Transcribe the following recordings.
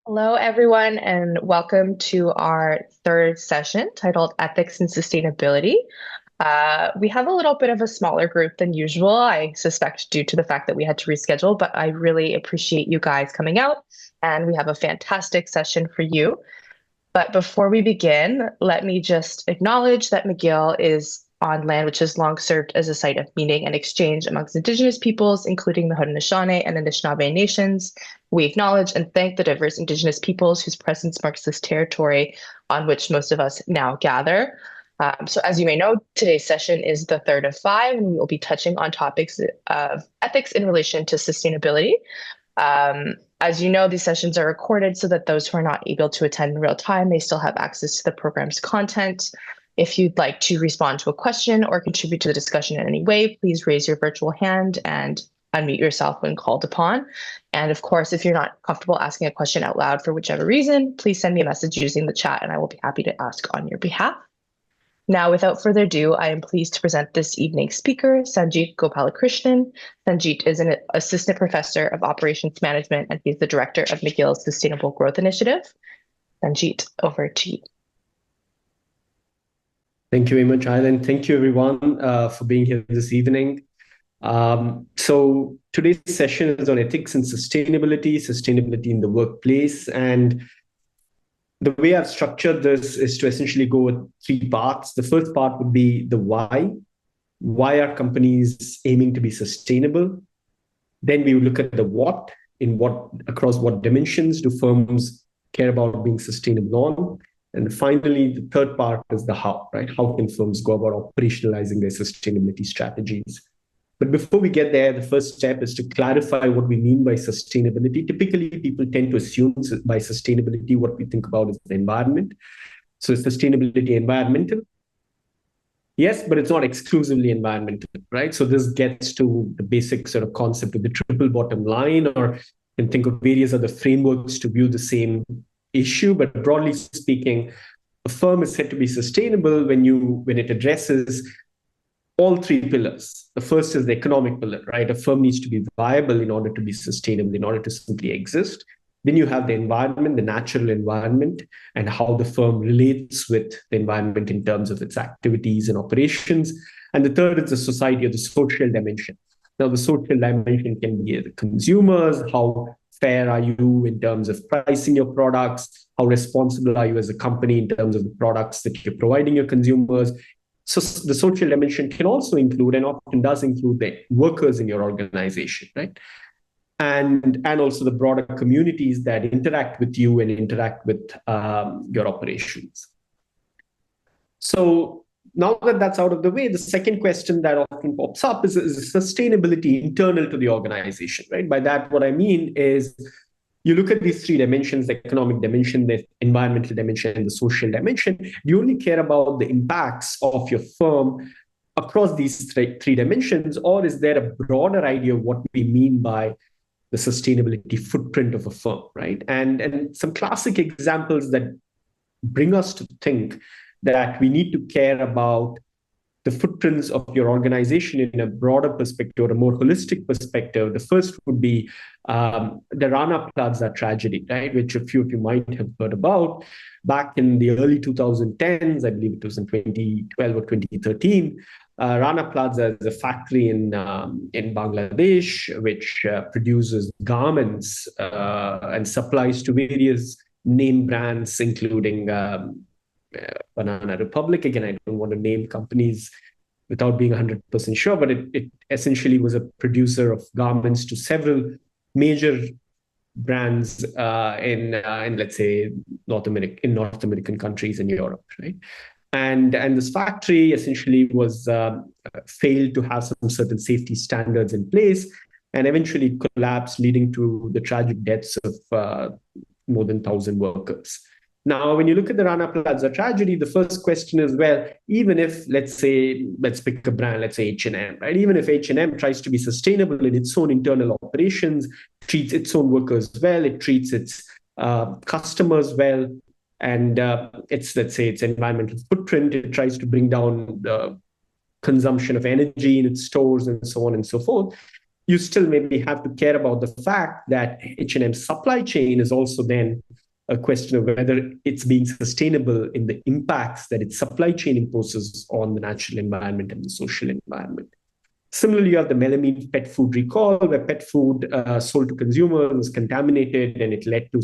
Hello, everyone, and welcome to our third session titled Ethics and Sustainability. We have a little bit of a smaller group than usual, I suspect due to the fact that we had to reschedule, but I really appreciate you guys coming out, and we have a fantastic session for you. But before we begin, let me just acknowledge that McGill is on land which has long served as a site of meeting and exchange amongst Indigenous peoples, including the Haudenosaunee and Anishinaabe nations. We acknowledge and thank the diverse Indigenous peoples whose presence marks this territory on which most of us now gather. So as you may know, today's session is the third of five, and we will be touching on topics of ethics in relation to sustainability. As you know, these sessions are recorded so that those who are not able to attend in real time may still have access to the program's content. If you'd like to respond to a question or contribute to the discussion in any way, please raise your virtual hand and unmute yourself when called upon. And of course, if you're not comfortable asking a question out loud for whichever reason, please send me a message using the chat and I will be happy to ask on your behalf. Now, without further ado, I am pleased to present this evening's speaker, Sanjith Gopalakrishnan. Sanjith is an assistant professor of operations management, and he's the director of McGill Sustainable Growth Initiative. Sanjith, over to you. Thank you very much, Aileen. Thank you, everyone, for being here this evening. So today's session is on ethics and sustainability in the workplace. And the way I've structured this is to essentially go with three parts. The first part would be the why. Why are companies aiming to be sustainable? Then we will look at the what, across what dimensions do firms care about being sustainable on? And finally, the third part is the how, right? How can firms go about operationalizing their sustainability strategies? But before we get there, the first step is to clarify what we mean by sustainability. Typically, people tend to assume by sustainability, what we think about is the environment. So is sustainability environmental? Yes, but it's not exclusively environmental, right? So this gets to the basic sort of concept of the triple bottom line, or you can think of various other frameworks to view the same issue. But broadly speaking, a firm is said to be sustainable when it addresses all three pillars. The first is the economic pillar, right? A firm needs to be viable in order to be sustainable, in order to simply exist. Then you have the environment, the natural environment, and how the firm relates with the environment in terms of its activities and operations. And the third is the society or the social dimension. Now, the social dimension can be the consumers. How fair are you in terms of pricing your products? How responsible are you as a company in terms of the products that you're providing your consumers? So the social dimension can also include, and often does include, the workers in your organization, right? And also the broader communities that interact with you and interact with your operations. So now that that's out of the way, the second question that often pops up is sustainability internal to the organization, right? By that, what I mean is you look at these three dimensions, the economic dimension, the environmental dimension, and the social dimension. Do you only care about the impacts of your firm across these three dimensions, or is there a broader idea of what we mean by the sustainability footprint of a firm, right? And some classic examples that bring us to think that we need to care about the footprints of your organization in a broader perspective or a more holistic perspective. The first would be the Rana Plaza tragedy, right? Which a few of you might have heard about. Back in the early 2010s, I believe it was in 2012 or 2013, Rana Plaza is a factory in Bangladesh, which produces garments and supplies to various name brands, including Banana Republic. Again, I don't want to name companies without being 100% sure, but it essentially was a producer of garments to several major brands in let's say North American countries and Europe, right? And this factory essentially was failed to have some certain safety standards in place, and eventually collapsed, leading to the tragic deaths of more than 1,000 workers. Now, when you look at the Rana Plaza tragedy, the first question is, well, even if, let's pick a brand, let's say H&M, right? Even if H&M tries to be sustainable in its own internal operations, treats its own workers well, it treats its customers well, and its environmental footprint, it tries to bring down the consumption of energy in its stores and so on and so forth. you still maybe have to care about the fact that H&M's supply chain is also then a question of whether it's being sustainable in the impacts that its supply chain imposes on the natural environment and the social environment. Similarly, you have the melamine pet food recall, where pet food sold to consumers was contaminated and it led to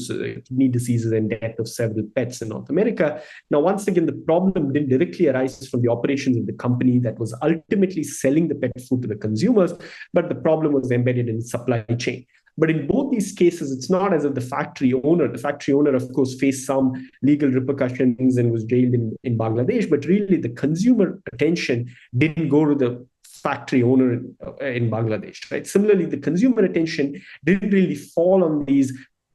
kidney diseases and death of several pets in North America. Now, once again, the problem didn't directly arise from the operations of the company that was ultimately selling the pet food to the consumers, but the problem was embedded in the supply chain. But in both these cases, it's not as if the factory owner, of course, faced some legal repercussions and was jailed in Bangladesh, but really the consumer attention didn't go to the factory owner in Bangladesh, right? Similarly, the consumer attention didn't really fall on these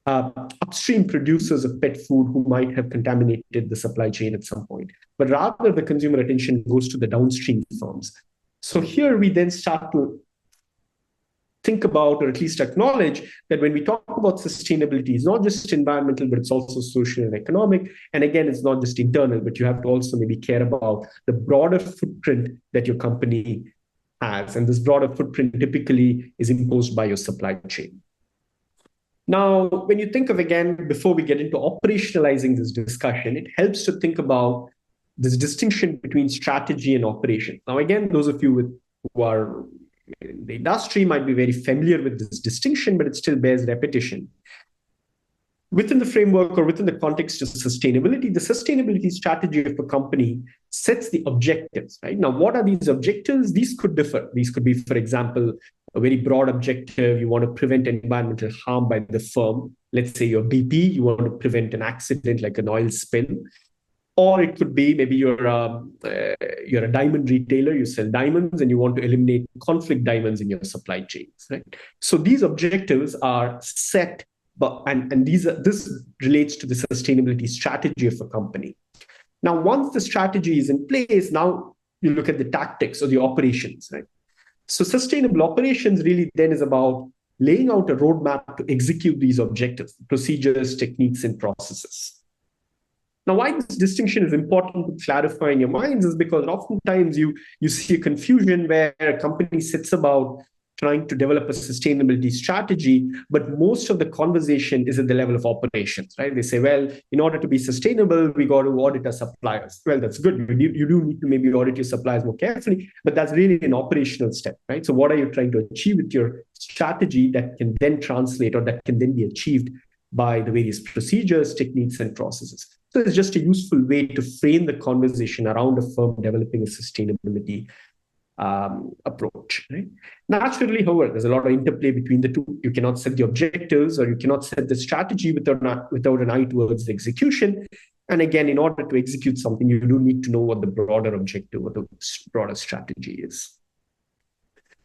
upstream producers of pet food who might have contaminated the supply chain at some point, but rather the consumer attention goes to the downstream firms. So here we then start to think about, or at least acknowledge, that when we talk about sustainability, it's not just environmental, but it's also social and economic. And again, it's not just internal, but you have to also maybe care about the broader footprint that your company has. And this broader footprint typically is imposed by your supply chain. Now, when you think of, again, before we get into operationalizing this discussion, it helps to think about this distinction between strategy and operation. Now, again, those of you who are in the industry might be very familiar with this distinction, but it still bears repetition. Within the framework or within the context of sustainability, the sustainability strategy of a company sets the objectives, right? Now, what are these objectives? These could differ. These could be, for example, a very broad objective. You want to prevent environmental harm by the firm. Let's say you're BP, you want to prevent an accident like an oil spill. Or it could be maybe you're a diamond retailer, you sell diamonds and you want to eliminate conflict diamonds in your supply chains, right? So these objectives are set, and this relates to the sustainability strategy of a company. Now, once the strategy is in place, now you look at the tactics or the operations, right? So sustainable operations really then is about laying out a roadmap to execute these objectives, procedures, techniques, and processes. Now, why this distinction is important to clarify in your minds is because oftentimes you see a confusion where a company sits about trying to develop a sustainability strategy, but most of the conversation is at the level of operations, right? They say, well, in order to be sustainable, we got to audit our suppliers. Well, that's good. You do need to maybe audit your suppliers more carefully, but that's really an operational step, right? So what are you trying to achieve with your strategy that can then translate or that can then be achieved by the various procedures, techniques, and processes? So it's just a useful way to frame the conversation around a firm developing a sustainability approach. Right? Naturally, however, there's a lot of interplay between the two. You cannot set the objectives or you cannot set the strategy without an eye towards the execution. And again, in order to execute something, you do need to know what the broader objective or the broader strategy is.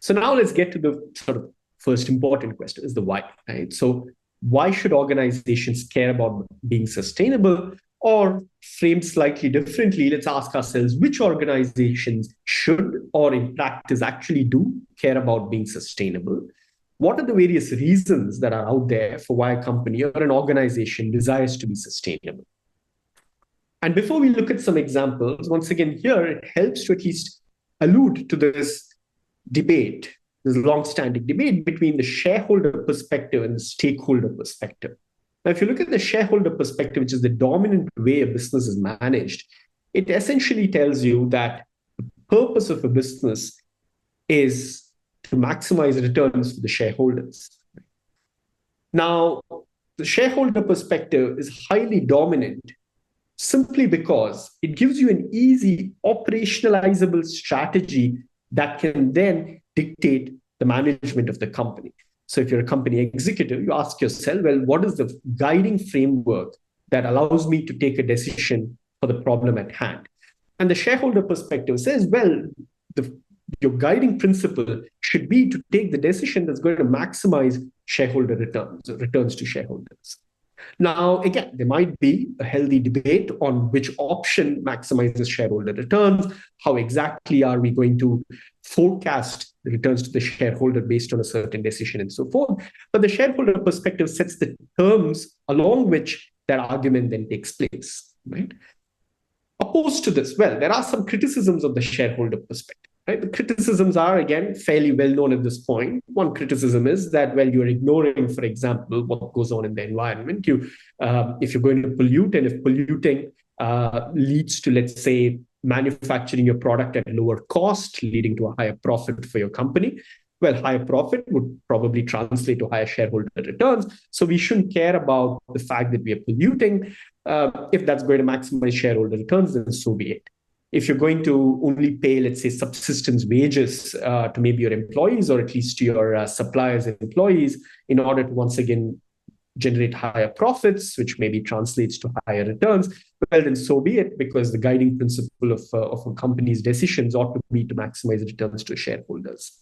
So now let's get to the sort of first important question, is the why. Right? So why should organizations care about being sustainable? Or framed slightly differently, let's ask ourselves which organizations should or in practice actually do care about being sustainable? What are the various reasons that are out there for why a company or an organization desires to be sustainable? And before we look at some examples, once again, here it helps to at least allude to this debate, this long-standing debate between the shareholder perspective and the stakeholder perspective. Now, if you look at the shareholder perspective, which is the dominant way a business is managed, it essentially tells you that the purpose of a business is to maximize returns for the shareholders. Now, the shareholder perspective is highly dominant simply because it gives you an easy operationalizable strategy that can then dictate the management of the company. So if you're a company executive, you ask yourself, well, what is the guiding framework that allows me to take a decision for the problem at hand? And the shareholder perspective says, well, your guiding principle should be to take the decision that's going to maximize shareholder returns to shareholders. Now, again, there might be a healthy debate on which option maximizes shareholder returns. How exactly are we going to forecast the returns to the shareholder based on a certain decision and so forth? But the shareholder perspective sets the terms along which that argument then takes place, right? Opposed to this, well, there are some criticisms of the shareholder perspective. right? The criticisms are, again, fairly well known at this point. One criticism is that, well, you're ignoring, for example, what goes on in the environment. If you're going to pollute, and if polluting leads to, let's say, manufacturing your product at lower cost, leading to a higher profit for your company, well, higher profit would probably translate to higher shareholder returns. So we shouldn't care about the fact that we are polluting. If that's going to maximize shareholder returns, then so be it. If you're going to only pay, let's say, subsistence wages to maybe your employees, or at least to your suppliers and employees, in order to once again generate higher profits, which maybe translates to higher returns, well, then so be it, because the guiding principle of a company's decisions ought to be to maximize returns to shareholders.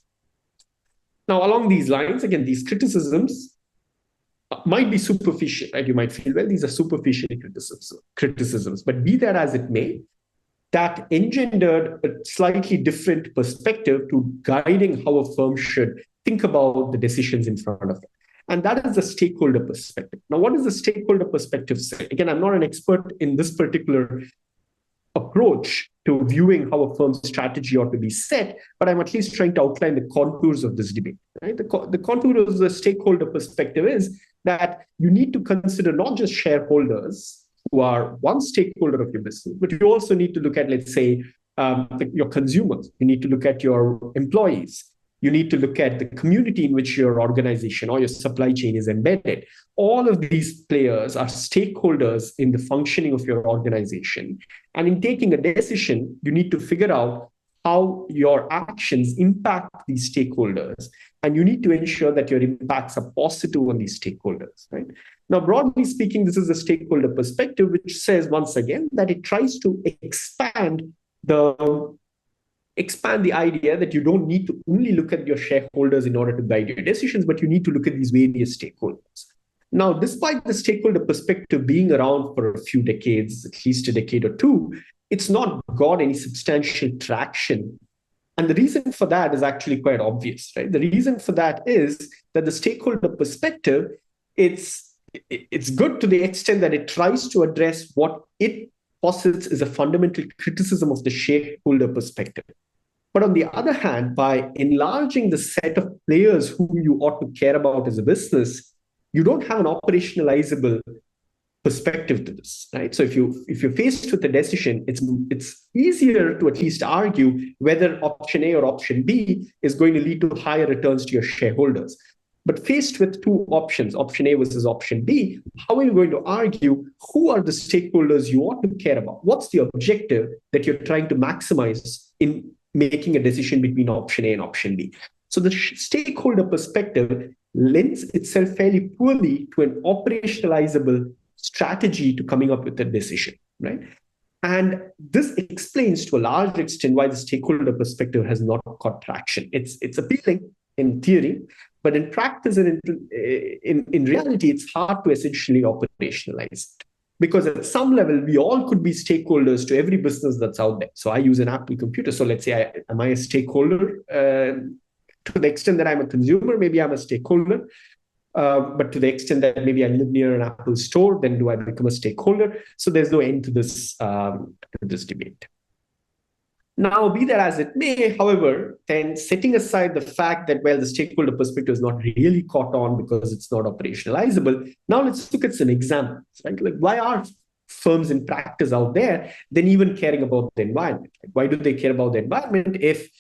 Now, along these lines, again, these criticisms might be superficial, right? You might feel, well, these are superficial criticisms, but be that as it may, that engendered a slightly different perspective to guiding how a firm should think about the decisions in front of it. And that is the stakeholder perspective. Now, what does the stakeholder perspective say? Again, I'm not an expert in this particular approach to viewing how a firm's strategy ought to be set, but I'm at least trying to outline the contours of this debate. Right? The contour of the stakeholder perspective is that you need to consider not just shareholders, who are one stakeholder of your business, but you also need to look at, let's say, your consumers. You need to look at your employees. You need to look at the community in which your organization or your supply chain is embedded. All of these players are stakeholders in the functioning of your organization. And in taking a decision, you need to figure out how your actions impact these stakeholders. And you need to ensure that your impacts are positive on these stakeholders, right? Now, broadly speaking, this is a stakeholder perspective, which says, once again, that it tries to expand the idea that you don't need to only look at your shareholders in order to guide your decisions, but you need to look at these various stakeholders. Now, despite the stakeholder perspective being around for a few decades, at least a decade or two, it's not got any substantial traction. And the reason for that is actually quite obvious, right? The reason for that is that the stakeholder perspective, it's good to the extent that it tries to address what it posits as a fundamental criticism of the shareholder perspective. But on the other hand, by enlarging the set of players whom you ought to care about as a business, you don't have an operationalizable perspective to this, right? So if you're faced with a decision, it's easier to at least argue whether option A or option B is going to lead to higher returns to your shareholders. But faced with two options, option A versus option B, how are you going to argue who are the stakeholders you ought to care about? What's the objective that you're trying to maximize in making a decision between option A and option B? So the stakeholder perspective lends itself fairly poorly to an operationalizable strategy to coming up with a decision, right? And this explains to a large extent why the stakeholder perspective has not got traction. It's appealing in theory, but in practice and in reality, it's hard to essentially operationalize it. Because at some level, we all could be stakeholders to every business that's out there. So I use an Apple computer. So let's say, am I a stakeholder? To the extent that I'm a consumer, maybe I'm a stakeholder. But to the extent that maybe I live near an Apple store, then do I become a stakeholder? So there's no end to this debate. Now, be that as it may, however, then setting aside the fact that, well, the stakeholder perspective is not really caught on because it's not operationalizable, now let's look at some examples, right? Like, why are firms in practice out there then even caring about the environment? Like, why do they care about the environment if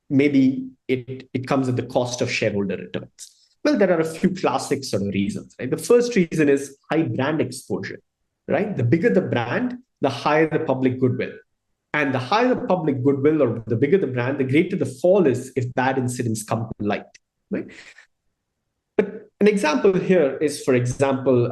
maybe it comes at the cost of shareholder returns? Well, there are a few classic sort of reasons, right? The first reason is high brand exposure, right? The bigger the brand, the higher the public goodwill. And the higher the public goodwill or the bigger the brand, the greater the fall is if bad incidents come to light, right? But an example here is, for example,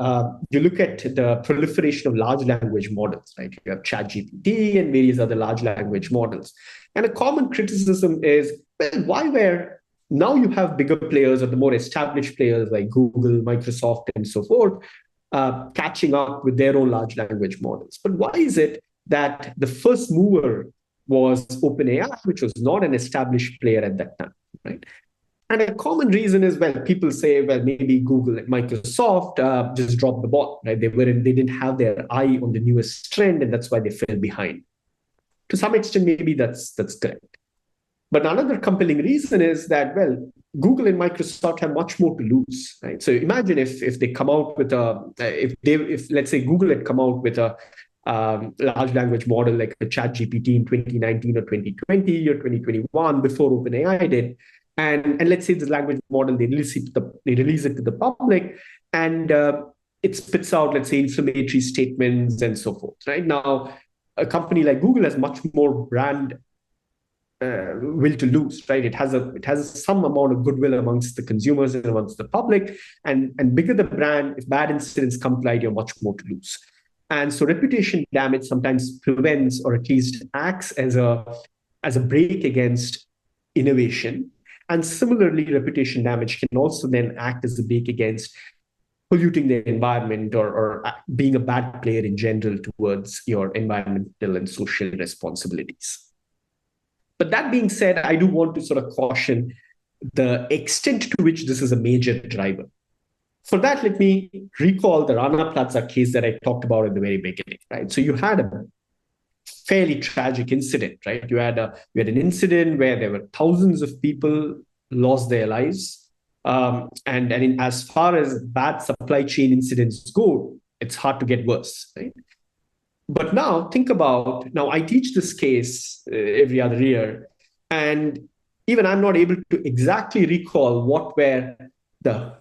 you look at the proliferation of large language models, right? You have ChatGPT and various other large language models. And a common criticism is, well, now you have bigger players or the more established players like Google, Microsoft, and so forth, catching up with their own large language models. But why is it that the first mover was OpenAI, which was not an established player at that time, right? And a common reason is, well, people say, well, maybe Google and Microsoft just dropped the ball, right? They didn't have their eye on the newest trend, and that's why they fell behind. To some extent, maybe that's correct. But another compelling reason is that, well, Google and Microsoft have much more to lose, right? So imagine if they come out with if let's say Google had come out with a large language model like a ChatGPT in 2019 or 2020 or 2021 before OpenAI did, and let's say this language model they release it to the public, and it spits out, let's say, inflammatory statements and so forth. Right now, a company like Google has much more brand will to lose, right? It has some amount of goodwill amongst the consumers and amongst the public, and bigger the brand, if bad incidents come to light, you're much more to lose. And so reputation damage sometimes prevents or at least acts as a brake against innovation. And similarly, reputation damage can also then act as a brake against polluting the environment or being a bad player in general towards your environmental and social responsibilities. But that being said, I do want to sort of caution the extent to which this is a major driver. For that, let me recall the Rana Plaza case that I talked about at the very beginning, right? So you had a fairly tragic incident, right? You had an incident where there were thousands of people lost their lives. And as far as bad supply chain incidents go, it's hard to get worse, right? But now think about, I teach this case every other year, and even I'm not able to exactly recall what were the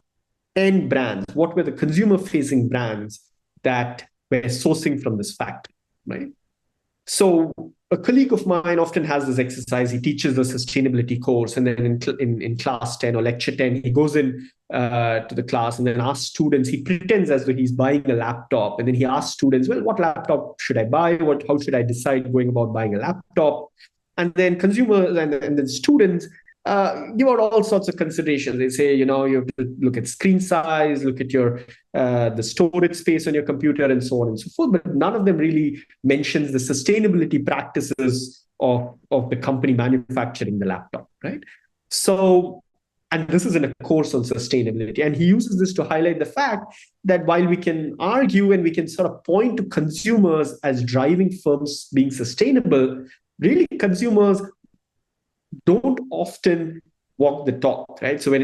end brands, what were the consumer-facing brands that were sourcing from this factory, right? So a colleague of mine often has this exercise. He teaches a sustainability course, and then in class 10 or lecture 10, he goes in to the class and then asks students, he pretends as though he's buying a laptop, and then he asks students, well, what laptop should I buy? How should I decide going about buying a laptop? And then consumers and then students give out all sorts of considerations. They say, you have to look at screen size, look at your the storage space on your computer, and so on and so forth. But none of them really mentions the sustainability practices of the company manufacturing the laptop, right? So, and this is in a course on sustainability. And he uses this to highlight the fact that while we can argue and we can sort of point to consumers as driving firms being sustainable, really consumers don't often walk the talk, right? So when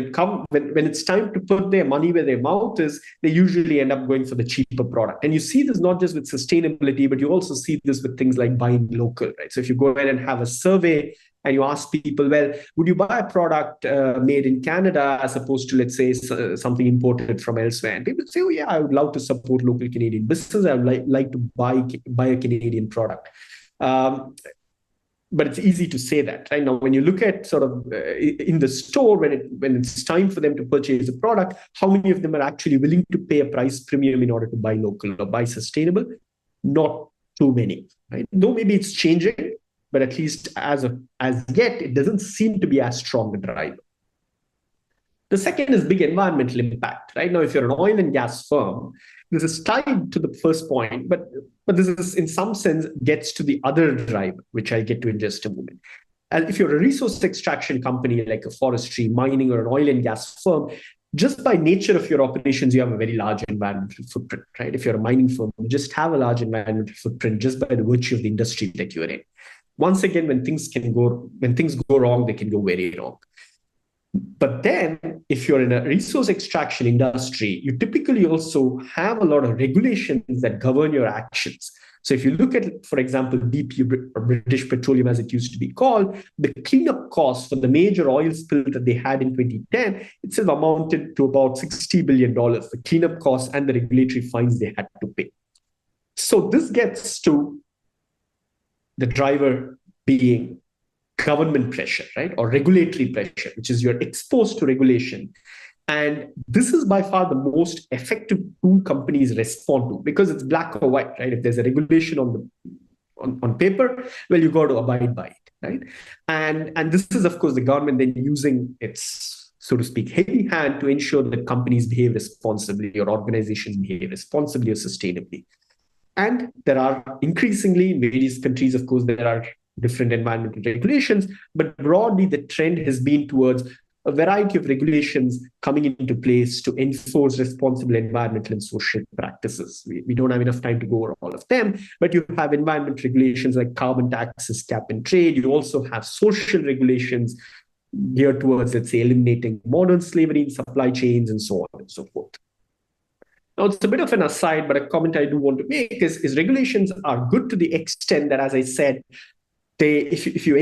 it's time to put their money where their mouth is, they usually end up going for the cheaper product. And you see this not just with sustainability, but you also see this with things like buying local, right? So if you go ahead and have a survey and you ask people, well, would you buy a product made in Canada as opposed to, let's say, something imported from elsewhere? And people say, oh yeah, I would love to support local Canadian business. I would like to buy a Canadian product. But it's easy to say that, right? Now, when you look at sort of in the store, when it's time for them to purchase a product, how many of them are actually willing to pay a price premium in order to buy local or buy sustainable? Not too many, right? Though maybe it's changing, but at least as yet, it doesn't seem to be as strong a driver. The second is big environmental impact, right? Now, if you're an oil and gas firm, this is tied to the first point, but this is in some sense gets to the other driver, which I'll get to in just a moment. And if you're a resource extraction company like a forestry, mining, or an oil and gas firm, just by nature of your operations, you have a very large environmental footprint, right? If you're a mining firm, you just have a large environmental footprint just by the virtue of the industry that you're in. Once again, when things go wrong, they can go very wrong. But then, if you're in a resource extraction industry, you typically also have a lot of regulations that govern your actions. So if you look at, for example, BP, or British Petroleum as it used to be called, the cleanup costs for the major oil spill that they had in 2010, itself amounted to about $60 billion, the cleanup costs and the regulatory fines they had to pay. So this gets to the driver being government pressure, right? Or regulatory pressure, which is you're exposed to regulation. And this is by far the most effective tool companies respond to, because it's black or white, right? If there's a regulation on paper, well, you got to abide by it, right? And this is, of course, the government then using its, so to speak, heavy hand to ensure that companies behave responsibly or organizations behave responsibly or sustainably. And there are increasingly in various countries, of course, there are different environmental regulations, but broadly the trend has been towards a variety of regulations coming into place to enforce responsible environmental and social practices. We don't have enough time to go over all of them, but you have environment regulations like carbon taxes, cap and trade. You also have social regulations geared towards, let's say, eliminating modern slavery in supply chains and so on and so forth. Now, it's a bit of an aside, but a comment I do want to make is regulations are good to the extent that, as I said, if you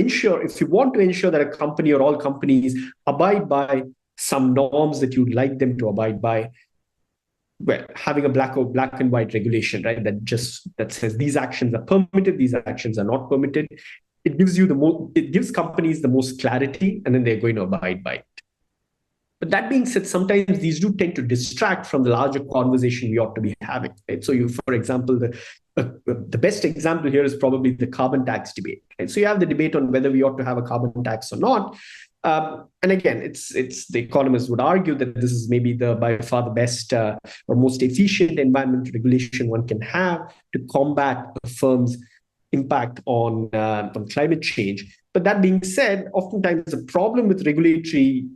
want to ensure that a company or all companies abide by some norms that you'd like them to abide by, well, having a black and white regulation, right, that says these actions are permitted, these actions are not permitted, it gives companies the most clarity, and then they're going to abide by it. But that being said, sometimes these do tend to distract from the larger conversation we ought to be having. Right? So, for example, the best example here is probably the carbon tax debate. Right? So you have the debate on whether we ought to have a carbon tax or not. And again, it's the economists would argue that this is maybe by far the best or most efficient environmental regulation one can have to combat a firm's impact on climate change. But that being said, oftentimes the problem with regulatory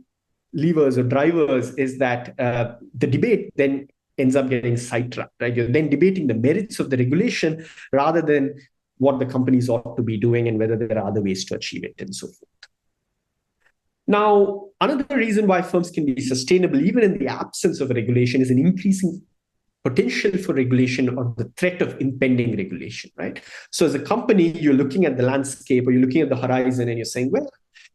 levers or drivers is that the debate then ends up getting sidetracked, right? You're then debating the merits of the regulation rather than what the companies ought to be doing and whether there are other ways to achieve it and so forth. Now, another reason why firms can be sustainable, even in the absence of a regulation, is an increasing potential for regulation or the threat of impending regulation, right? So as a company, you're looking at the landscape or you're looking at the horizon and you're saying, well,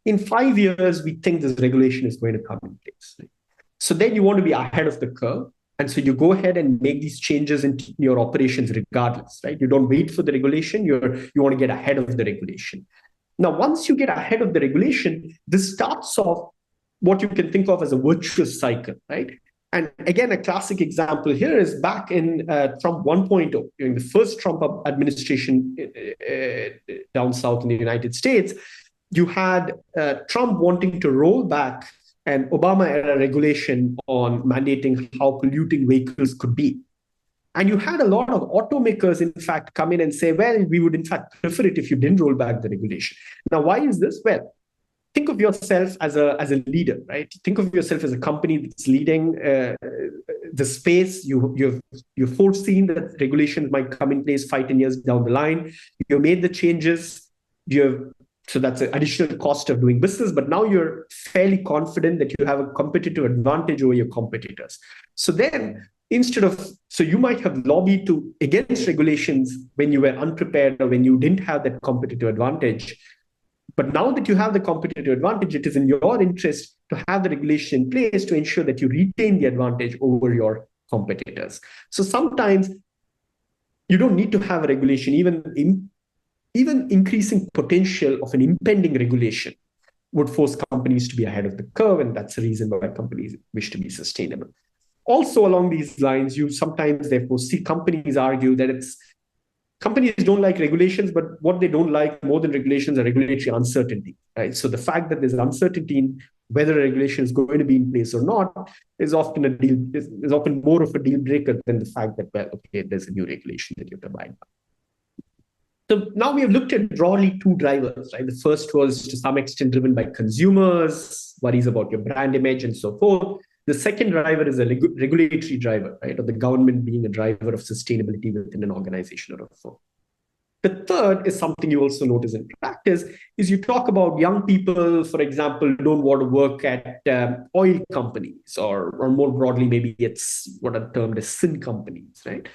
in 5 years, we think this regulation is going to come in place. Right? So then you want to be ahead of the curve. And so you go ahead and make these changes in your operations regardless, right? You don't wait for the regulation. You want to get ahead of the regulation. Now, once you get ahead of the regulation, this starts off what you can think of as a virtuous cycle, right? And again, a classic example here is back in Trump 1.0, during the first Trump administration down south in the United States. You had Trump wanting to roll back an Obama-era regulation on mandating how polluting vehicles could be. And you had a lot of automakers, in fact, come in and say, well, we would, in fact, prefer it if you didn't roll back the regulation. Now, why is this? Well, think of yourself as a leader, right? Think of yourself as a company that's leading the space. You've foreseen that regulations might come in place 5-10 years down the line. You made the changes. So that's an additional cost of doing business, but now you're fairly confident that you have a competitive advantage over your competitors. So then, so you might have lobbied against regulations when you were unprepared or when you didn't have that competitive advantage. But now that you have the competitive advantage, it is in your interest to have the regulation in place to ensure that you retain the advantage over your competitors. So sometimes you don't need to have a regulation. Even increasing potential of an impending regulation would force companies to be ahead of the curve, and that's the reason why companies wish to be sustainable. Also, along these lines, you sometimes therefore see companies argue that companies don't like regulations, but what they don't like more than regulations are regulatory uncertainty, right? So the fact that there's uncertainty in whether a regulation is going to be in place or not is often more of a deal breaker than the fact that, well, okay, there's a new regulation that you have to abide by. So now we have looked at broadly two drivers, right? The first was to some extent driven by consumers, worries about your brand image and so forth. The second driver is a regulatory driver, right? Or the government being a driver of sustainability within an organization or a firm. The third is something you also notice in practice is you talk about young people, for example, don't want to work at oil companies or more broadly, maybe it's what are termed as sin companies, right?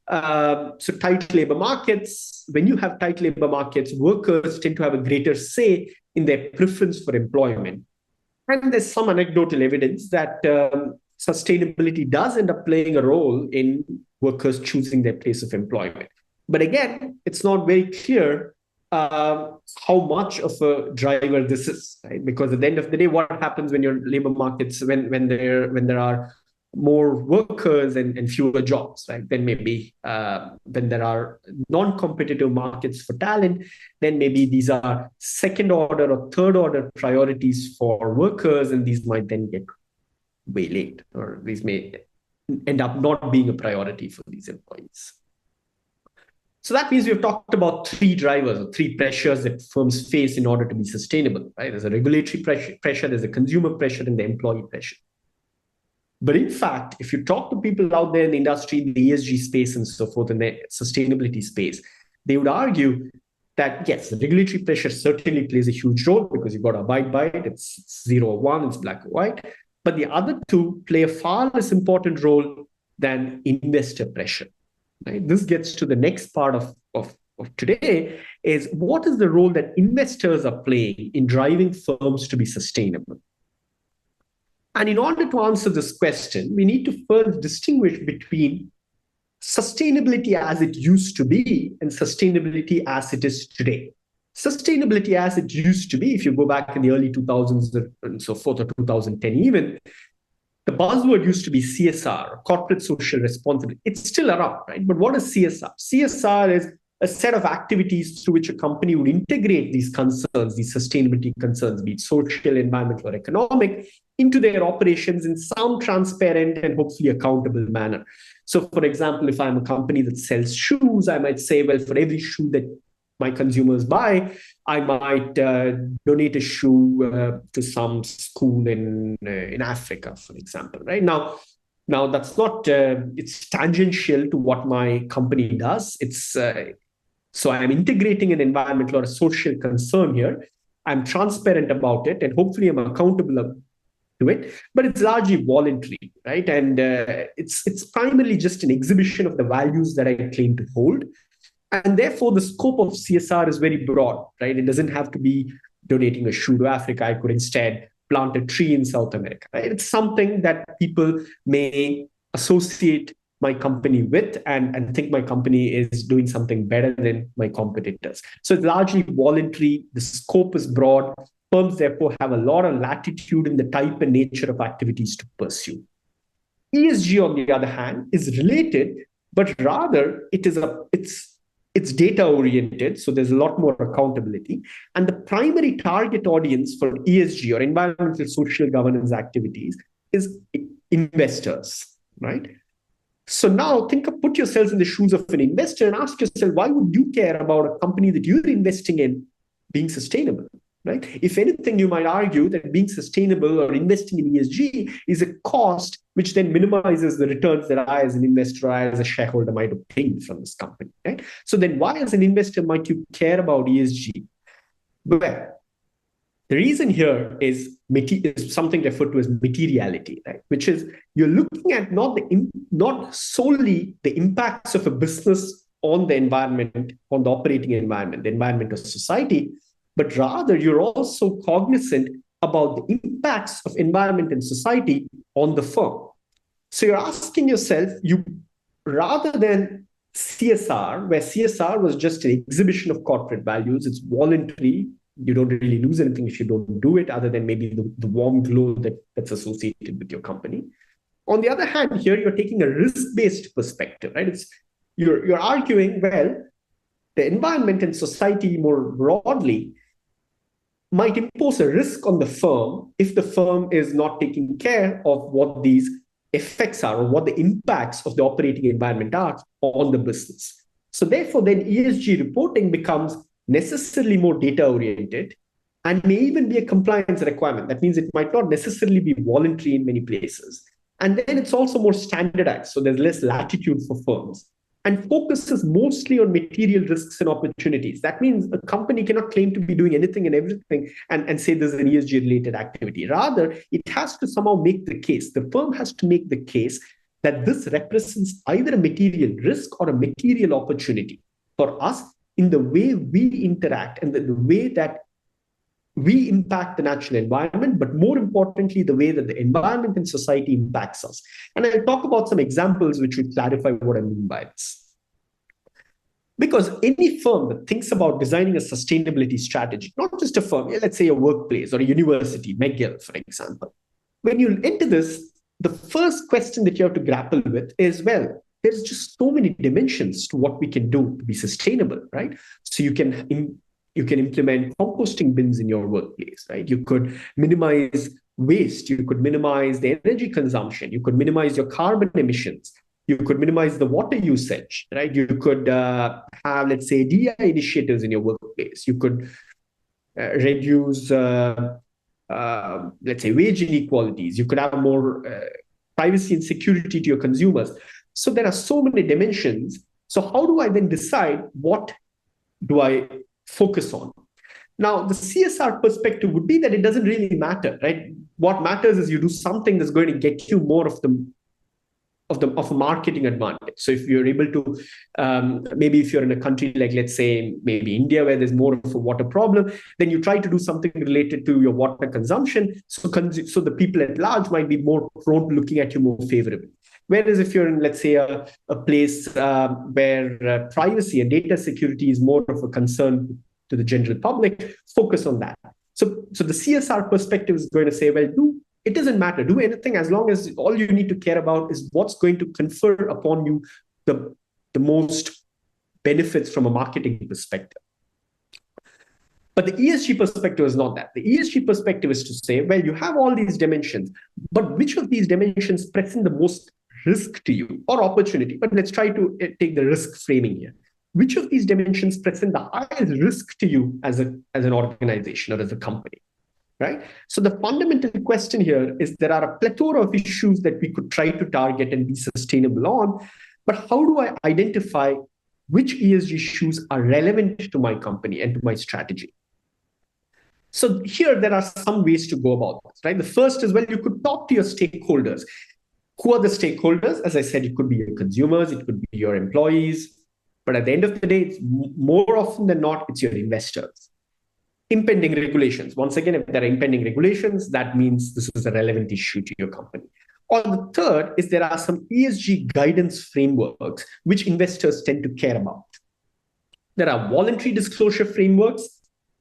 So tight labor markets, when you have tight labor markets, workers tend to have a greater say in their preference for employment. And there's some anecdotal evidence that sustainability does end up playing a role in workers choosing their place of employment. But again, it's not very clear how much of a driver this is, right? Because at the end of the day, what happens when your labor markets, when there are more workers and fewer jobs, right? Then maybe when there are non-competitive markets for talent, then maybe these are second order or third order priorities for workers, and these might then get waylaid, or these may end up not being a priority for these employees. So that means we've talked about three drivers or three pressures that firms face in order to be sustainable, right? There's a regulatory pressure, there's a consumer pressure, and the employee pressure. But in fact, if you talk to people out there in the industry, in the ESG space and so forth, in the sustainability space, they would argue that yes, the regulatory pressure certainly plays a huge role because you've got to abide by it. It's 0 or 1, it's black or white. But the other two play a far less important role than investor pressure. Right? This gets to the next part of today is what is the role that investors are playing in driving firms to be sustainable? And in order to answer this question, we need to first distinguish between sustainability as it used to be and sustainability as it is today. Sustainability as it used to be, if you go back in the early 2000s and so forth, or 2010 even, the buzzword used to be CSR, corporate social responsibility. It's still around, right? But what is CSR? CSR is a set of activities through which a company would integrate these concerns, these sustainability concerns, be it social, environmental, or economic, into their operations in some transparent and hopefully accountable manner. So, for example, if I'm a company that sells shoes, I might say, well, for every shoe that my consumers buy, I might donate a shoe to some school in Africa, for example, right? Now that's not, it's tangential to what my company does. It's so I'm integrating an environmental or a social concern here. I'm transparent about it, and hopefully I'm accountable to it, but it's largely voluntary, right? And it's primarily just an exhibition of the values that I claim to hold. And therefore, the scope of CSR is very broad, right? It doesn't have to be donating a shoe to Africa. I could instead plant a tree in South America, right? It's something that people may associate my company with and think my company is doing something better than my competitors. So it's largely voluntary. The scope is broad. Firms, therefore, have a lot of latitude in the type and nature of activities to pursue. ESG, on the other hand, is related, but rather it's data oriented. So there's a lot more accountability. And the primary target audience for ESG or environmental social governance activities is investors, right? So now put yourselves in the shoes of an investor and ask yourself, why would you care about a company that you're investing in being sustainable? Right? If anything, you might argue that being sustainable or investing in ESG is a cost, which then minimizes the returns that I, as an investor, I, as a shareholder, might obtain from this company. Right? So then, why, as an investor, might you care about ESG? Well, the reason here is something referred to as materiality, right? Which is you're looking at not solely the impacts of a business on the environment, on the operating environment, the environment of society, but rather you're also cognizant about the impacts of environment and society on the firm. So you're asking yourself, rather than CSR, where CSR was just an exhibition of corporate values, it's voluntary, you don't really lose anything if you don't do it, other than maybe the warm glow that's associated with your company. On the other hand, here you're taking a risk-based perspective, right? You're arguing, well, the environment and society more broadly might impose a risk on the firm if the firm is not taking care of what these effects are or what the impacts of the operating environment are on the business. So therefore, then ESG reporting becomes necessarily more data oriented and may even be a compliance requirement. That means it might not necessarily be voluntary in many places. And then it's also more standardized. So there's less latitude for firms and focuses mostly on material risks and opportunities. That means a company cannot claim to be doing anything and everything and say there's an ESG related activity. Rather, it has to somehow make the case. The firm has to make the case that this represents either a material risk or a material opportunity for us in the way we interact and the way that we impact the natural environment, but more importantly, the way that the environment and society impacts us. And I'll talk about some examples which will clarify what I mean by this. Because any firm that thinks about designing a sustainability strategy, not just a firm, let's say a workplace or a university, McGill, for example, when you enter this, the first question that you have to grapple with is, well, there's just so many dimensions to what we can do to be sustainable, right? So you can implement composting bins in your workplace, right? You could minimize waste. You could minimize the energy consumption. You could minimize your carbon emissions. You could minimize the water usage, right? You could have, let's say, DI initiatives in your workplace. You could reduce, let's say, wage inequalities. You could have more privacy and security to your consumers. So there are so many dimensions. So how do I then decide what do I focus on? Now, the CSR perspective would be that it doesn't really matter, right? What matters is you do something that's going to get you more of a marketing advantage. So if you're able to, maybe if you're in a country like, let's say, maybe India, where there's more of a water problem, then you try to do something related to your water consumption. So the people at large might be more prone to looking at you more favorably. Whereas if you're in, let's say, a place where privacy and data security is more of a concern to the general public, focus on that. So the CSR perspective is going to say, well, it doesn't matter. Do anything as long as all you need to care about is what's going to confer upon you the most benefits from a marketing perspective. But the ESG perspective is not that. The ESG perspective is to say, well, you have all these dimensions, but which of these dimensions present the most risk to you or opportunity? But let's try to take the risk framing here. Which of these dimensions present the highest risk to you as an organization or as a company? Right? So the fundamental question here is there are a plethora of issues that we could try to target and be sustainable on, but how do I identify which ESG issues are relevant to my company and to my strategy? So here there are some ways to go about this, right? The first is, well, you could talk to your stakeholders. Who are the stakeholders? As I said, it could be your consumers, it could be your employees, but at the end of the day, it's more often than not, it's your investors. Impending regulations. Once again, if there are impending regulations, that means this is a relevant issue to your company. Or the third is there are some ESG guidance frameworks which investors tend to care about. There are voluntary disclosure frameworks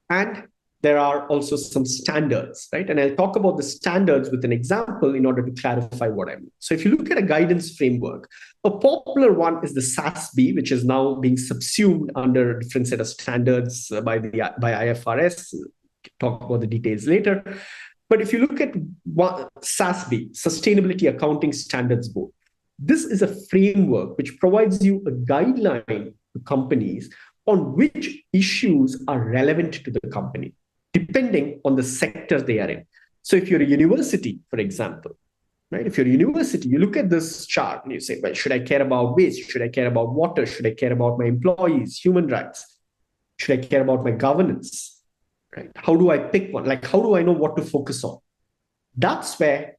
and there are also some standards, right? And I'll talk about the standards with an example in order to clarify what I mean. So if you look at a guidance framework, a popular one is the SASB, which is now being subsumed under a different set of standards by IFRS. Talk about the details later. But if you look at SASB, Sustainability Accounting Standards Board, this is a framework which provides you a guideline to companies on which issues are relevant to the company, depending on the sector they are in. So if you're a university, for example, right? If you're a university, you look at this chart and you say, well, should I care about waste? Should I care about water? Should I care about my employees, human rights? Should I care about my governance? Right? How do I pick one? Like, how do I know what to focus on? That's where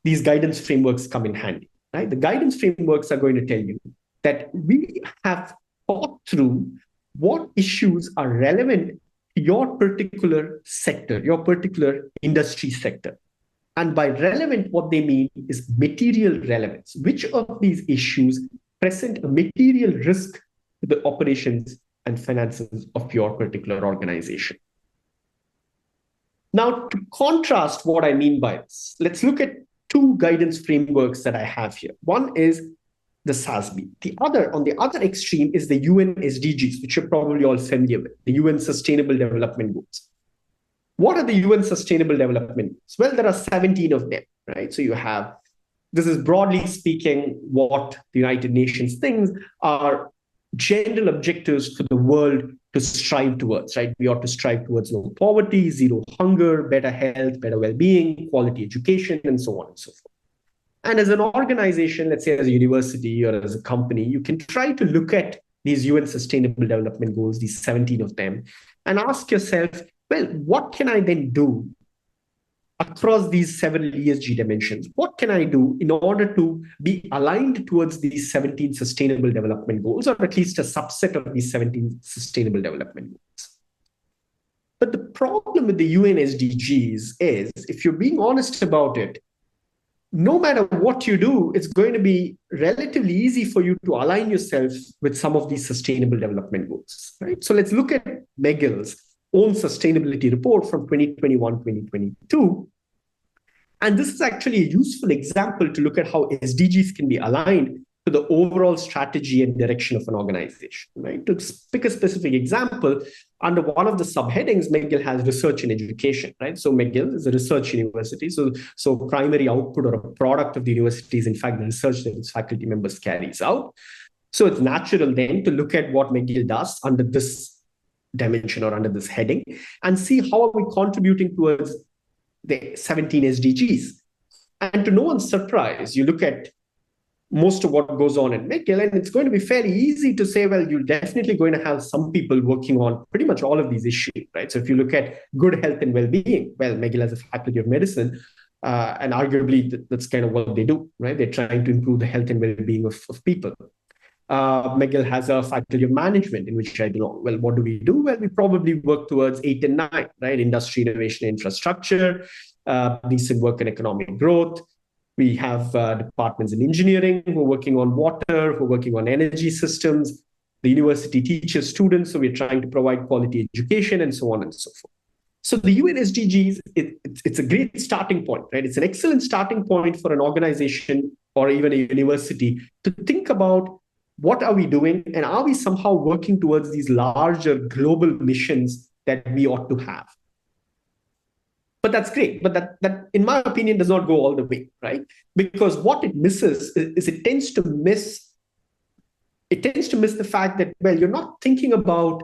these guidance frameworks come in handy, right? The guidance frameworks are going to tell you that we have thought through what issues are relevant to your particular sector, your particular industry sector. And by relevant, what they mean is material relevance. Which of these issues present a material risk to the operations and finances of your particular organization? Now, to contrast what I mean by this, let's look at two guidance frameworks that I have here. One is the SASB. The other, on the other extreme, is the UN SDGs, which you're probably all familiar with, the UN Sustainable Development Goals. What are the UN Sustainable Development Goals? Well, there are 17 of them, right? So you have, this is broadly speaking what the United Nations thinks are general objectives for the world to strive towards, right? We ought to strive towards low poverty, zero hunger, better health, better well-being, quality education, and so on and so forth. And as an organization, let's say as a university or as a company, you can try to look at these UN Sustainable Development Goals, these 17 of them, and ask yourself, well, what can I then do across these several ESG dimensions? What can I do in order to be aligned towards these 17 Sustainable Development Goals, or at least a subset of these 17 Sustainable Development Goals? But the problem with the UN SDGs is, if you're being honest about it, no matter what you do, it's going to be relatively easy for you to align yourself with some of these Sustainable Development Goals, right? So let's look at McGill's own sustainability report from 2021-2022. And this is actually a useful example to look at how SDGs can be aligned to the overall strategy and direction of an organization, right? To pick a specific example, under one of the subheadings, McGill has research and education, right? So McGill is a research university. So primary output or a product of the university is, in fact, the research that its faculty members carries out. So it's natural then to look at what McGill does under this dimension or under this heading and see how are we contributing towards the 17 SDGs. And to no one's surprise, you look at most of what goes on in McGill, and it's going to be fairly easy to say, well, you're definitely going to have some people working on pretty much all of these issues, right? So if you look at good health and well-being, well, McGill has a faculty of medicine, and arguably that's kind of what they do, right? They're trying to improve the health and well-being of people. McGill has a faculty of management in which I belong. Well, what do? Well, we probably work towards 8 and 9, right? Industry, innovation, infrastructure, decent work and economic growth. We have departments in engineering who are working on water, who are working on energy systems. The university teaches students, so we're trying to provide quality education and so on and so forth. So the UN SDGs, it's a great starting point, right? It's an excellent starting point for an organization or even a university to think about what are we doing and are we somehow working towards these larger global missions that we ought to have. But that's great. But that, in my opinion, does not go all the way, right? Because what it misses is it tends to miss the fact that, well, you're not thinking about,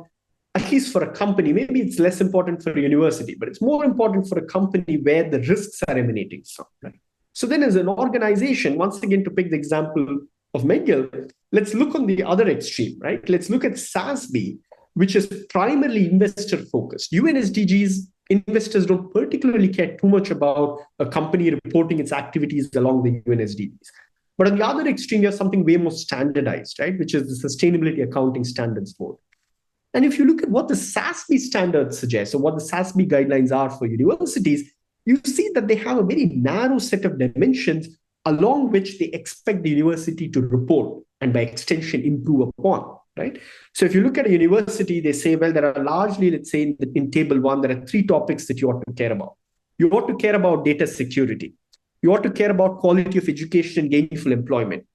at least for a company, maybe it's less important for a university, but it's more important for a company where the risks are emanating from, right? So then as an organization, once again, to pick the example of McGill, let's look on the other extreme, right? Let's look at SASB, which is primarily investor focused. UN SDGs, investors don't particularly care too much about a company reporting its activities along the UN SDGs. But on the other extreme, you have something way more standardized, right? Which is the Sustainability Accounting Standards Board. And if you look at what the SASB standards suggest, or what the SASB guidelines are for universities, you see that they have a very narrow set of dimensions along which they expect the university to report and by extension improve upon. Right? So if you look at a university, they say, well, there are largely, let's say in table 1, there are 3 topics that you ought to care about. You ought to care about data security. You ought to care about quality of education and gainful employment.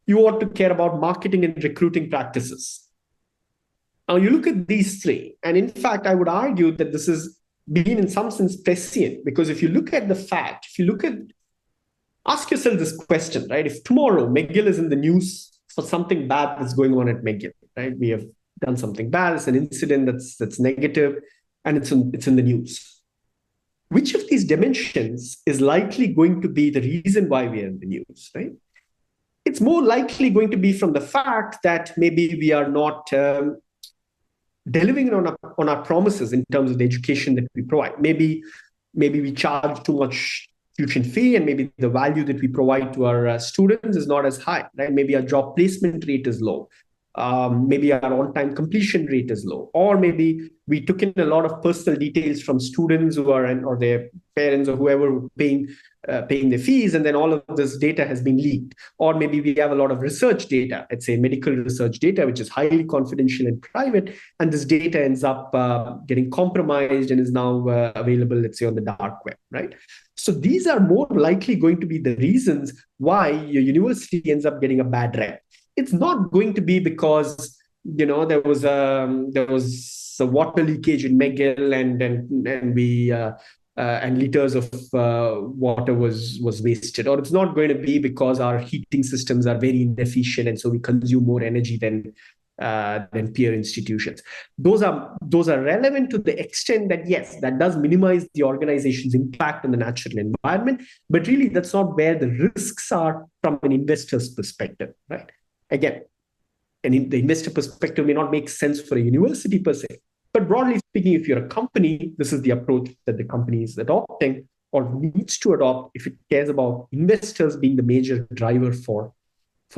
You ought to care about marketing and recruiting practices. Now you look at these 3, and in fact, I would argue that this has been in some sense prescient, because if you look at the fact, ask yourself this question, right? If tomorrow McGill is in the news for something bad that's going on at McGill, right? We have done something bad, it's an incident that's negative, and it's in the news. Which of these dimensions is likely going to be the reason why we are in the news, right? It's more likely going to be from the fact that maybe we are not delivering on our promises in terms of the education that we provide. Maybe we charge too much tuition fee, and maybe the value that we provide to our students is not as high, right? Maybe our job placement rate is low. Maybe our on-time completion rate is low. Or maybe we took in a lot of personal details from students who are, or their parents or whoever paying the fees, and then all of this data has been leaked. Or maybe we have a lot of research data, let's say medical research data, which is highly confidential and private, and this data ends up getting compromised and is now available, let's say, on the dark web, right? So these are more likely going to be the reasons why your university ends up getting a bad rep. It's not going to be because, there was a water leakage in McGill and liters of water was wasted, or it's not going to be because our heating systems are very inefficient and so we consume more energy than peer institutions. Those are relevant to the extent that, yes, that does minimize the organization's impact on the natural environment, but really that's not where the risks are from an investor's perspective, right? Again, and in the investor perspective may not make sense for a university per se, but broadly speaking, if you're a company, this is the approach that the company is adopting or needs to adopt if it cares about investors being the major driver for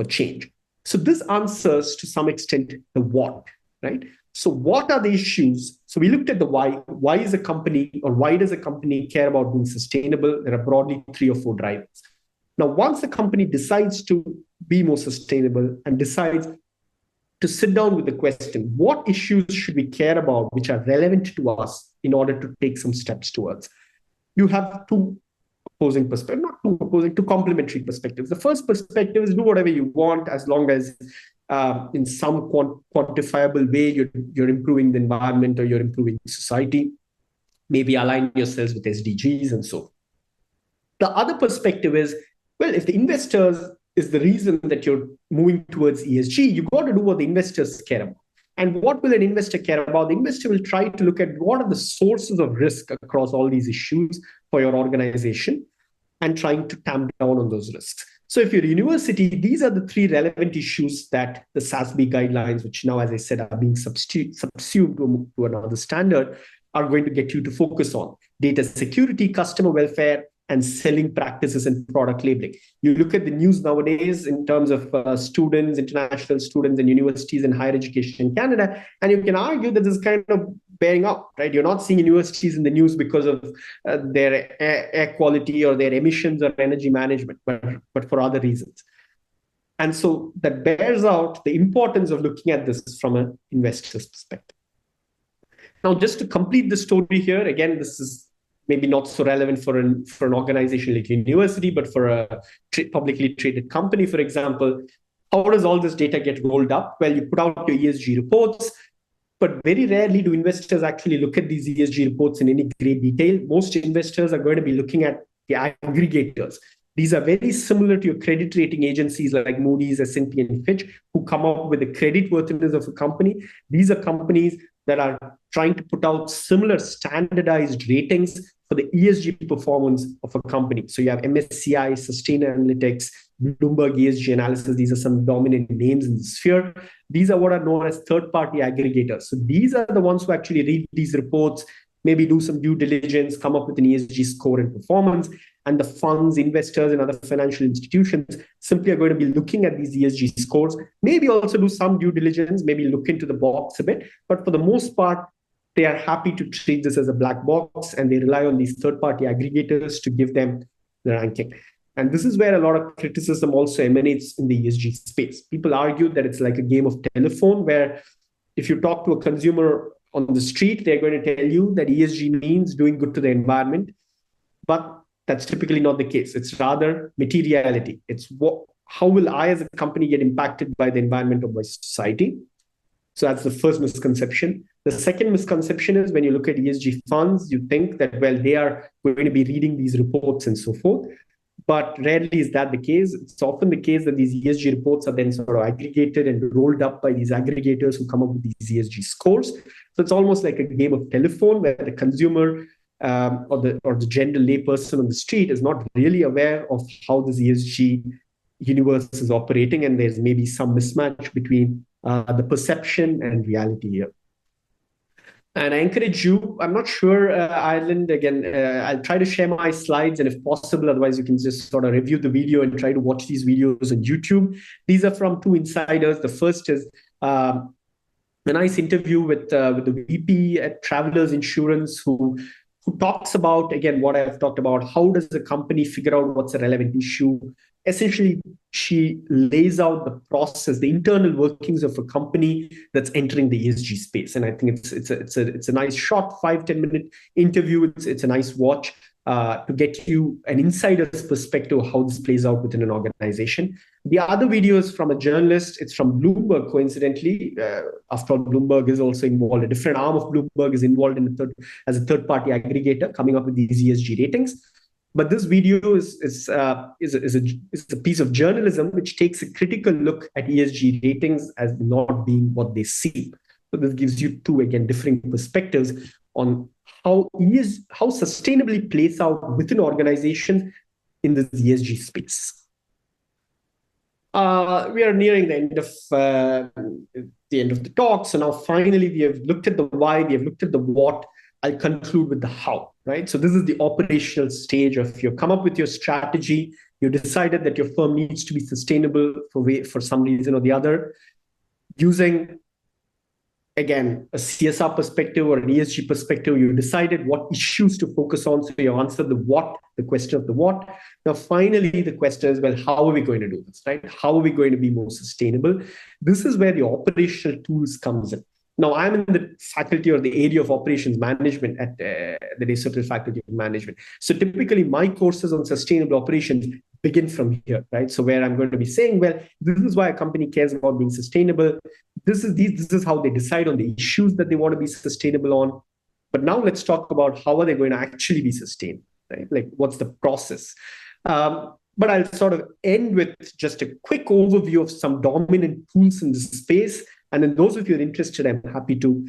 change. So this answers to some extent the what, right? So what are the issues? So we looked at the why. Why does a company care about being sustainable? There are broadly 3 or 4 drivers. Now, once a company decides to be more sustainable and decides to sit down with the question, what issues should we care about which are relevant to us in order to take some steps towards? You have 2 opposing perspectives, not two opposing, two complementary perspectives. The first perspective is do whatever you want as long as in some quantifiable way you're improving the environment or you're improving society. Maybe align yourselves with SDGs and so on. The other perspective is, well, if the investors is the reason that you're moving towards ESG, you've got to do what the investors care about. And what will an investor care about? The investor will try to look at what are the sources of risk across all these issues for your organization and trying to tamp down on those risks. So if you're a university, these are the three relevant issues that the SASB guidelines, which now, as I said, are being subsumed to another standard, are going to get you to focus on: data security, customer welfare, and selling practices and product labeling. You look at the news nowadays in terms of students, international students, and universities in higher education in Canada, and you can argue that this is kind of bearing up, right? You're not seeing universities in the news because of their air quality or their emissions or energy management, but for other reasons. And so that bears out the importance of looking at this from an investor's perspective. Now, just to complete the story here, again, this is maybe not so relevant for an organization like university, but for a publicly traded company, for example. How does all this data get rolled up? Well, you put out your ESG reports, but very rarely do investors actually look at these ESG reports in any great detail. Most investors are going to be looking at the aggregators. These are very similar to your credit rating agencies like Moody's, S&P, and Fitch, who come up with the credit worthiness of a company. These are companies that are trying to put out similar standardized ratings for the ESG performance of a company. So you have MSCI, Sustainalytics, Bloomberg ESG Analysis. These are some dominant names in the sphere. These are what are known as third-party aggregators. So these are the ones who actually read these reports, maybe do some due diligence, come up with an ESG score and performance. And the funds, investors, and other financial institutions simply are going to be looking at these ESG scores, maybe also do some due diligence, maybe look into the box a bit. But for the most part, they are happy to treat this as a black box, and they rely on these third-party aggregators to give them the ranking. And this is where a lot of criticism also emanates in the ESG space. People argue that it's like a game of telephone, where if you talk to a consumer on the street, they're going to tell you that ESG means doing good to the environment. But that's typically not the case. It's rather materiality. It's how will I as a company get impacted by the environment or by society? So that's the first misconception. The second misconception is when you look at ESG funds, you think that, well, they are going to be reading these reports and so forth. But rarely is that the case. It's often the case that these ESG reports are then sort of aggregated and rolled up by these aggregators who come up with these ESG scores. So it's almost like a game of telephone where the consumer or the general layperson on the street is not really aware of how this ESG universe is operating, and there's maybe some mismatch between the perception and reality here. And I encourage you, I'm not sure, Ireland, again, I'll try to share my slides, and if possible, otherwise you can just sort of review the video and try to watch these videos on YouTube. These are from two insiders. The first is a nice interview with the VP at Travelers Insurance, who talks about, again, what I've talked about. How does the company figure out what's a relevant issue? Essentially, she lays out the process, the internal workings of a company that's entering the ESG space. And I think it's a nice short 5-10 minute interview. It's a nice watch to get you an insider's perspective of how this plays out within an organization. The other video is from a journalist. It's from Bloomberg, coincidentally. After all, Bloomberg is also involved. A different arm of Bloomberg is involved as a third-party aggregator, coming up with these ESG ratings. But this video is a piece of journalism which takes a critical look at ESG ratings as not being what they seem. So this gives you two, again, differing perspectives on how sustainably plays out within organizations in this ESG space. We are nearing the end of the talk. So now finally we have looked at the why, we have looked at the what. I'll conclude with the how, right? So this is the operational stage of you come up with your strategy. You decided that your firm needs to be sustainable for some reason or the other. Using, again, a CSR perspective or an ESG perspective, you decided what issues to focus on. So you answered the what, the question of the what. Now, finally, the question is, well, how are we going to do this, right? How are we going to be more sustainable? This is where the operational tools comes in. Now, I'm in the faculty or the area of operations management at the Desautels Faculty of Management. So typically, my courses on sustainable operations begin from here, right? So where I'm going to be saying, well, this is why a company cares about being sustainable. This is how they decide on the issues that they want to be sustainable on. But now let's talk about how are they going to actually be sustainable, right? Like, what's the process? But I'll sort of end with just a quick overview of some dominant tools in this space. And then those of you who are interested, I'm happy to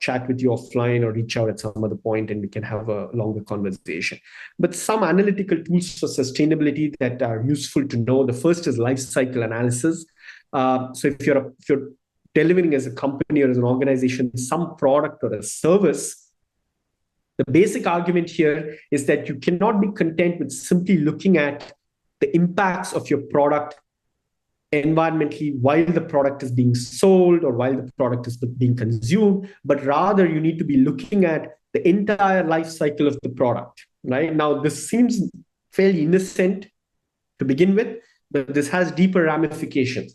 chat with you offline or reach out at some other point and we can have a longer conversation. But some analytical tools for sustainability that are useful to know. The first is life cycle analysis. So if you're delivering as a company or as an organization some product or a service, the basic argument here is that you cannot be content with simply looking at the impacts of your product environmentally while the product is being sold or while the product is being consumed, but rather you need to be looking at the entire life cycle of the product, right? Now, this seems fairly innocent to begin with, but this has deeper ramifications.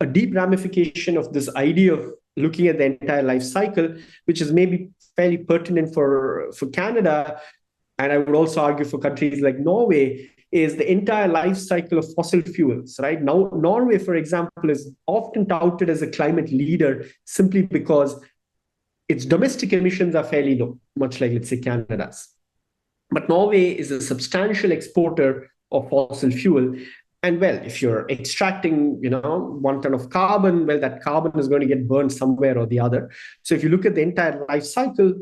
A deep ramification of this idea of looking at the entire life cycle, which is maybe fairly pertinent for Canada, and I would also argue for countries like Norway, is the entire life cycle of fossil fuels, right? Now, Norway, for example, is often touted as a climate leader simply because its domestic emissions are fairly low, much like, let's say, Canada's. But Norway is a substantial exporter of fossil fuel. And well, if you're extracting, 1 ton of carbon, well, that carbon is going to get burned somewhere or the other. So if you look at the entire life cycle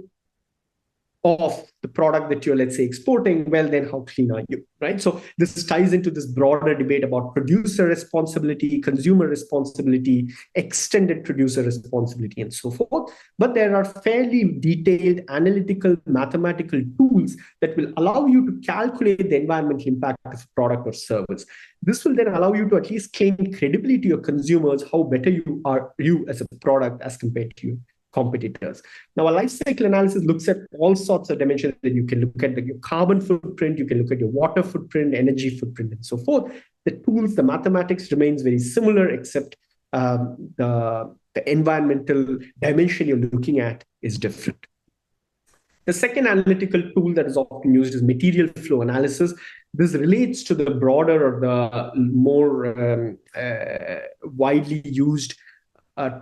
of the product that you're, let's say, exporting, well, then how clean are you, right? So this ties into this broader debate about producer responsibility, consumer responsibility, extended producer responsibility, and so forth. But there are fairly detailed analytical mathematical tools that will allow you to calculate the environmental impact of a product or service. This will then allow you to at least claim credibility to your consumers, how better you as a product as compared to you competitors. Now, a life cycle analysis looks at all sorts of dimensions that you can look at your carbon footprint, you can look at your water footprint, energy footprint, and so forth. The tools, the mathematics remains very similar, except the environmental dimension you're looking at is different. The second analytical tool that is often used is material flow analysis. This relates to the broader or the more widely used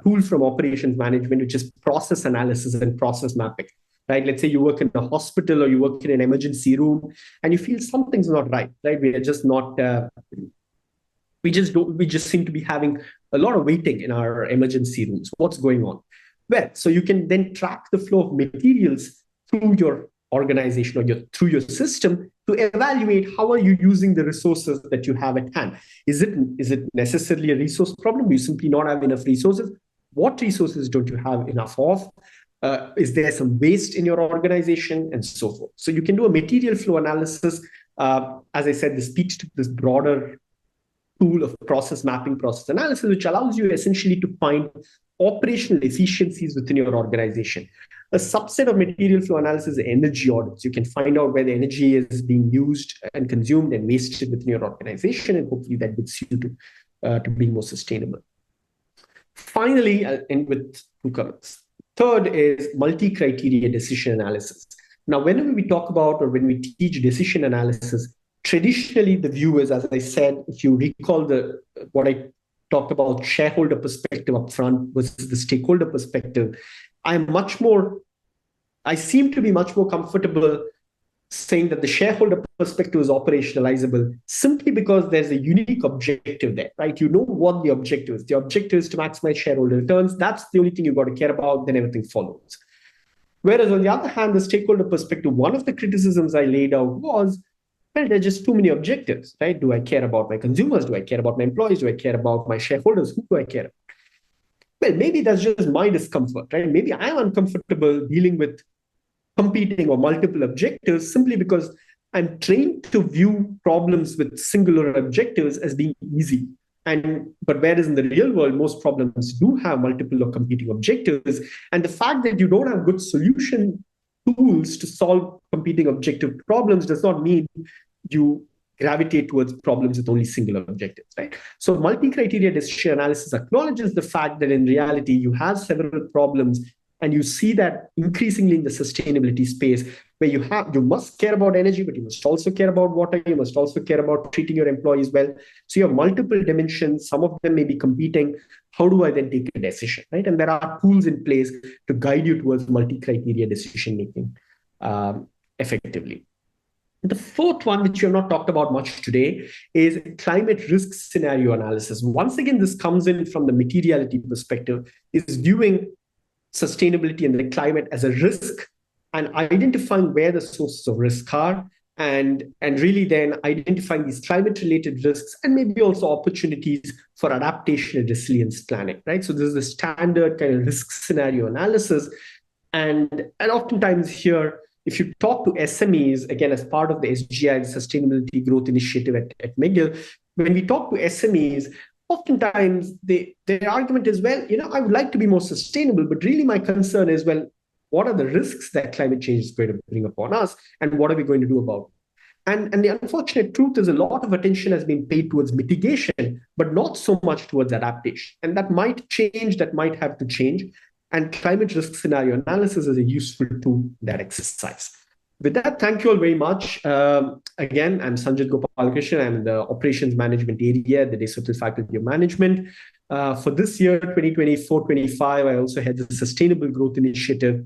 tool from operations management, which is process analysis and process mapping, right? Let's say you work in a hospital or you work in an emergency room and you feel something's not right? We are just not, we just seem to be having a lot of waiting in our emergency rooms. What's going on? Well, so you can then track the flow of materials through your organization or through your system to evaluate how are you using the resources that you have at hand. Is it necessarily a resource problem? Do you simply not have enough resources? What resources don't you have enough of? Is there some waste in your organization, and so forth? So you can do a material flow analysis. As I said, this speaks to this broader tool of process mapping, process analysis, which allows you essentially to find operational efficiencies within your organization. A subset of material flow analysis is energy audits. You can find out where the energy is being used and consumed and wasted within your organization, and hopefully that gets you to being more sustainable. Finally, I'll end with two comments. Third is multi-criteria decision analysis. Now, whenever we talk about or when we teach decision analysis, traditionally the view is, as I said, if you recall what I talked about, shareholder perspective up front versus the stakeholder perspective, I seem to be much more comfortable saying that the shareholder perspective is operationalizable simply because there's a unique objective there, right? You know what the objective is. The objective is to maximize shareholder returns. That's the only thing you've got to care about, then everything follows. Whereas on the other hand, the stakeholder perspective, one of the criticisms I laid out was, well, there are just too many objectives, right? Do I care about my consumers? Do I care about my employees? Do I care about my shareholders? Who do I care about? Well, maybe that's just my discomfort, right? Maybe I'm uncomfortable dealing with competing or multiple objectives simply because I'm trained to view problems with singular objectives as being easy. But whereas in the real world, most problems do have multiple or competing objectives. And the fact that you don't have good solution tools to solve competing objective problems does not mean you gravitate towards problems with only singular objectives, right? So multi-criteria decision analysis acknowledges the fact that in reality, you have several problems, and you see that increasingly in the sustainability space, where you must care about energy, but you must also care about water, you must also care about treating your employees well. So you have multiple dimensions, some of them may be competing. How do I then take a decision, right? And there are tools in place to guide you towards multi-criteria decision making effectively. The fourth one, which we have not talked about much today, is climate risk scenario analysis. Once again, this comes in from the materiality perspective, is viewing sustainability and the climate as a risk and identifying where the sources of risk are, and really then identifying these climate related risks and maybe also opportunities for adaptation and resilience planning, right? So this is the standard kind of risk scenario analysis. And oftentimes here, if you talk to SMEs, again, as part of the SGI, the Sustainability Growth Initiative at McGill, when we talk to SMEs, oftentimes their argument is, well, I would like to be more sustainable, but really my concern is, well, what are the risks that climate change is going to bring upon us, and what are we going to do about it? And the unfortunate truth is a lot of attention has been paid towards mitigation, but not so much towards adaptation. And that might change, that might have to change. And climate risk scenario analysis is a useful tool in that exercise. With that, thank you all very much. Again, I'm Sanjith Gopalakrishnan. I'm in the Operations Management area at the Desautels Faculty of Management. For this year, 2024-25, I also head the Sustainable Growth Initiative,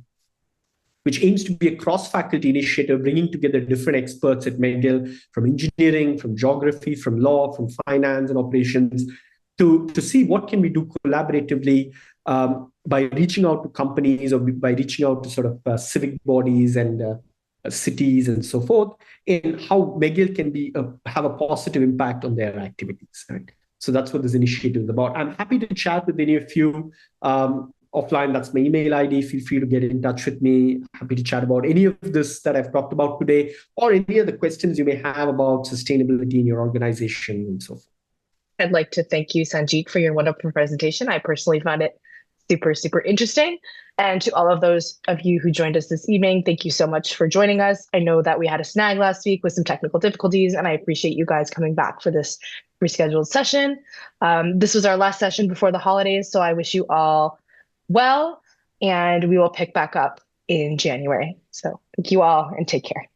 which aims to be a cross-faculty initiative, bringing together different experts at McGill from engineering, from geography, from law, from finance and operations, to see what can we do collaboratively by reaching out to companies or by reaching out to sort of civic bodies and cities and so forth, in how McGill can have a positive impact on their activities. Right? So that's what this initiative is about. I'm happy to chat with any of you offline. That's my email ID. Feel free to get in touch with me. Happy to chat about any of this that I've talked about today, or any other questions you may have about sustainability in your organization and so forth. I'd like to thank you, Sanjit, for your wonderful presentation. I personally found it super, super interesting. And to all of those of you who joined us this evening, thank you so much for joining us. I know that we had a snag last week with some technical difficulties, and I appreciate you guys coming back for this rescheduled session. This was our last session before the holidays, so I wish you all well, and we will pick back up in January. So thank you all, and take care.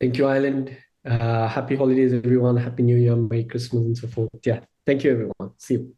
Thank you, Island. Happy holidays, everyone. Happy New Year, Merry Christmas, and so forth. Yeah, thank you, everyone. See you.